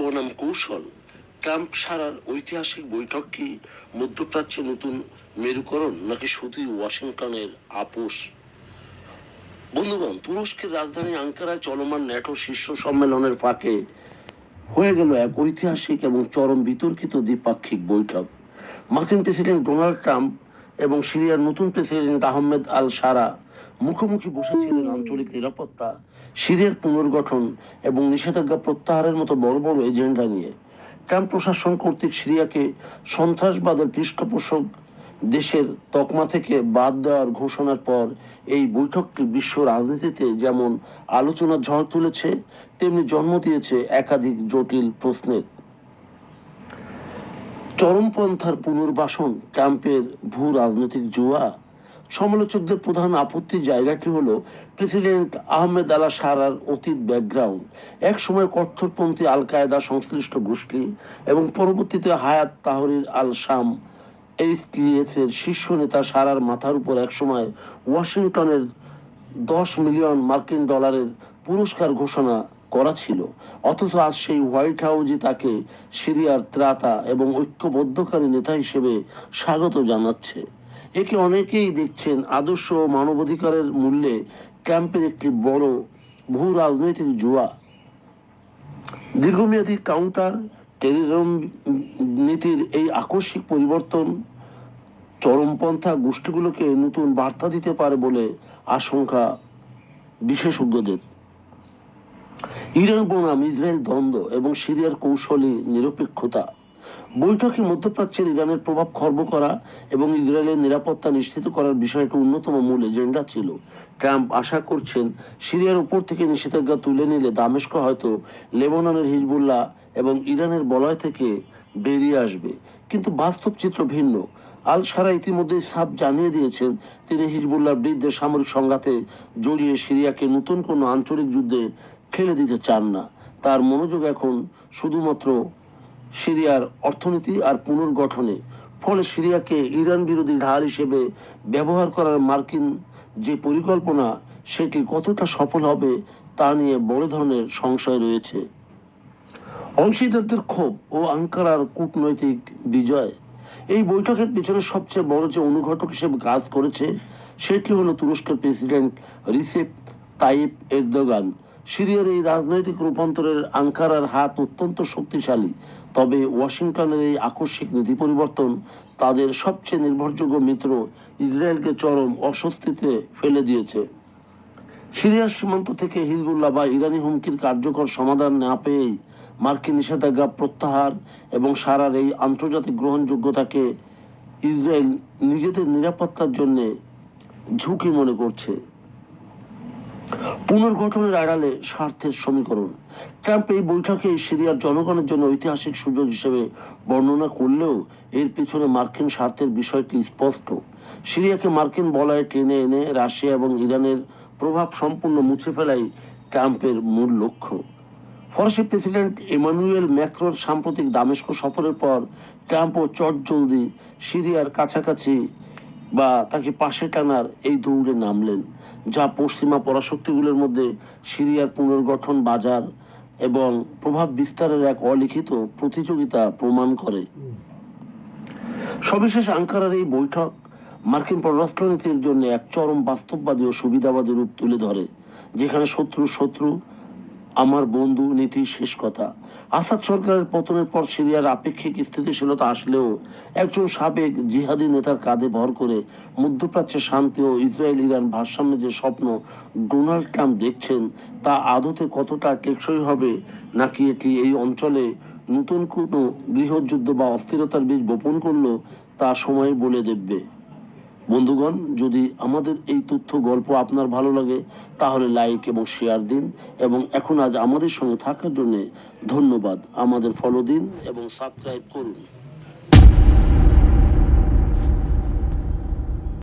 বনাম কৌশল, ট্রাম্প সারার ঐতিহাসিক বৈঠক কি মধ্যপ্রাচ্যে নতুন মেরুকরণ নাকি শুধুই ওয়াশিংটনের আপোষ? বন্ধুগণ, তুরস্কের রাজধানী আঙ্কারায় চলমান ন্যাটো শীর্ষ সম্মেলনের ফাঁকে হয়ে গেল এক ঐতিহাসিক এবং চরম বিতর্কিত দ্বিপাক্ষিক বৈঠক। মার্কিন প্রেসিডেন্ট ডোনাল্ড ট্রাম্প এবং সিরিয়ার নতুন প্রেসিডেন্ট আহমেদ আল সারা মুখোমুখি বসেছিলেন আঞ্চলিক নিরাপত্তা, সিরিয়ার পুনর্গঠন এবং নিষেধাজ্ঞা প্রত্যাহারের মতো বড় বড় এজেন্ডা নিয়ে। ট্রাম্প প্রশাসন কর্তৃক সিরিয়াকে সন্ত্রাসবাদের পৃষ্ঠপোষক দেশের তকমা থেকে বাদ দেওয়ার ঘোষণার পর এই বৈঠকটি বিশ্ব রাজনীতিতে যেমন আলোচনার ঝড় তুলেছে, তেমনি জন্ম দিয়েছে একাধিক জটিল প্রশ্নের। চরমপন্থার পুনর্বাসন, ট্রাম্পের ভূ রাজনৈতিক জুয়া। সমালোচকদের প্রধান আপত্তির জায়গাটি হলো প্রেসিডেন্ট আহমেদ আল সারার অতীত ব্যাকগ্রাউন্ড। এক সময় কট্টরপন্থী আল কায়দা সংশ্লিষ্ট গোষ্ঠী এবং পরবর্তীতে হায়াত তাহরির আল শাম এইচটিএস এর শীর্ষ নেতা সারার মাথার উপর একসময় ওয়াশিংটনের 10 মিলিয়ন মার্কিন ডলারের পুরস্কার ঘোষণা করা ছিল, অথচ আজ সেই হোয়াইট হাউসই তাকে সিরিয়ার ত্রাতা এবং ঐক্যবদ্ধকারী নেতা হিসেবে স্বাগত জানাচ্ছে। একে অনেকেই দেখছেন আদর্শ ও মানবাধিকারের মূল্যে ট্রাম্পের একটি বড় ভূ রাজনৈতিক জুয়া। দীর্ঘমেয়াদী কাউন্টার টেররিজম নীতির এই আকস্মিক পরিবর্তন চরমপন্থা গোষ্ঠীগুলোকে নতুন বার্তা দিতে পারে বলে আশঙ্কা বিশেষজ্ঞদের। ইরান বনাম ইসরায়েল দ্বন্দ্ব এবং সিরিয়ার কৌশলী নিরপেক্ষতা। বৈঠকে মধ্যপ্রাচ্যের ইরানের প্রভাব খর্ব করা এবং ইসরায়েলের নিরাপত্তা নিশ্চিত করার বিষয়টি অন্যতম মূল এজেন্ডা ছিল। ট্রাম্প আশা করছেন সিরিয়ার উপর থেকে নিষেধাজ্ঞা তুলে নিলে দামেস্ক হয়তো লেবাননের হিজবুল্লাহ এবং ইরানের বলয় থেকে বেরিয়ে আসবে, কিন্তু বাস্তব চিত্র ভিন্ন। আল সারা ইতিমধ্যে সাফ জানিয়ে দিয়েছেন তিনি হিজবুল্লাহর বিরুদ্ধে সামরিক সংঘাতে জড়িয়ে সিরিয়াকে নতুন কোনো আঞ্চলিক যুদ্ধে ঠেলে দিতে চান না। তার মনোযোগ এখন শুধুমাত্র সিরিয়ার অর্থনীতি আর পুনর্গঠনে। ফলে সিরিয়াকে ইরান বিরোধী ঢাল হিসেবে ব্যবহার করার মার্কিন যে পরিকল্পনা, সেটি কতটা সফল হবে তা নিয়ে বড় ধরনের সংশয় রয়েছে। অংশীদারদের ক্ষোভ ও আঙ্কারার কূটনৈতিক বিজয়। এই বৈঠকের পেছনে সবচেয়ে বড় যে অনুঘটক হিসেবে কাজ করেছে সেটি হলো তুরস্কের প্রেসিডেন্ট রিসেপ তাইপ এরদোগান। সিরিয়ার এই রাজনৈতিক রূপান্তরের আঙ্কারার হাত অত্যন্ত শক্তিশালী, তবে ওয়াশিংটনের এই আকস্মিক নীতি পরিবর্তন তাদের সবচেয়ে নির্ভরযোগ্য মিত্র ইসরায়েলকে চরম অস্বস্তিতে ফেলে দিয়েছে। সিরিয়ার সীমান্ত থেকে হিজবুল্লাহ বা ইরানি হুমকির কার্যকর সমাধান না পেয়েই মার্কিন নিষেধাজ্ঞা প্রত্যাহার এবং সারার এই আন্তর্জাতিক গ্রহণযোগ্যতাকে ইসরায়েল নিজেদের নিরাপত্তার জন্য ঝুঁকি মনে করছে। পুনর্গঠনের আড়ালে স্বার্থের সমীকরণ। ট্রাম্প এই বৈঠকে সিরিয়ার জনগণের জন্য ঐতিহাসিক সুযোগ হিসেবে বর্ণনা করলেও এর পেছনে মার্কিন স্বার্থের বিষয়টি স্পষ্ট। সিরিয়াকে মার্কিন বলয়ে টেনে এনে রাশিয়া এবং ইরানের প্রভাব সম্পূর্ণ মুছে ফেলাই ট্রাম্পের মূল লক্ষ্য। ফরাসি প্রেসিডেন্ট ইমানুয়েল ম্যাক্রোর সাম্প্রতিক দামেস্ক সফরের পর ট্রাম্পও চটজলদি সিরিয়ার কাছাকাছি বা তাকে পাশে টানার এই দৌড়ে নামলেন, যা পশ্চিমা পরাশক্তিগুলোর মধ্যে সিরিয়ার পুনর্গঠন বাজার এবং প্রভাব বিস্তারের এক অলিখিত প্রতিযোগিতা প্রমাণ করে। সবিশেষ আঙ্কারার এই বৈঠক মার্কিন পররাষ্ট্রনীতির জন্য এক চরম বাস্তববাদী ও সুবিধাবাদী রূপ তুলে ধরে, যেখানে শত্রু শত্রু, আমার বন্ধু নীতি শেষ কথা। আসাদ সরকারের পতনের পর সিরিয়ার আপেক্ষিক স্থিতিশীলতা আসলেও একজন সাবেক জিহাদি নেতার কাঁধে ভর করে মধ্যপ্রাচ্যে শান্তি ও ইসরায়েল ইরান ভারসাম্যের যে স্বপ্ন ডোনাল্ড ট্রাম্প দেখছেন তা আদতে কতটা টেকসই হবে, নাকি এটি এই অঞ্চলে নতুন কোনো গৃহযুদ্ধ বা অস্থিরতার বীজ বপন করলো, তা সময় বলে দেবে। বন্ধুগণ, যদি আমাদের এই তথ্য গল্প আপনার ভালো লাগে তাহলে লাইক এবং শেয়ার দিন, এবং এখন আজ আমাদের সঙ্গে থাকার জন্য ধন্যবাদ। আমাদের ফলো দিন এবং সাবস্ক্রাইব করুন।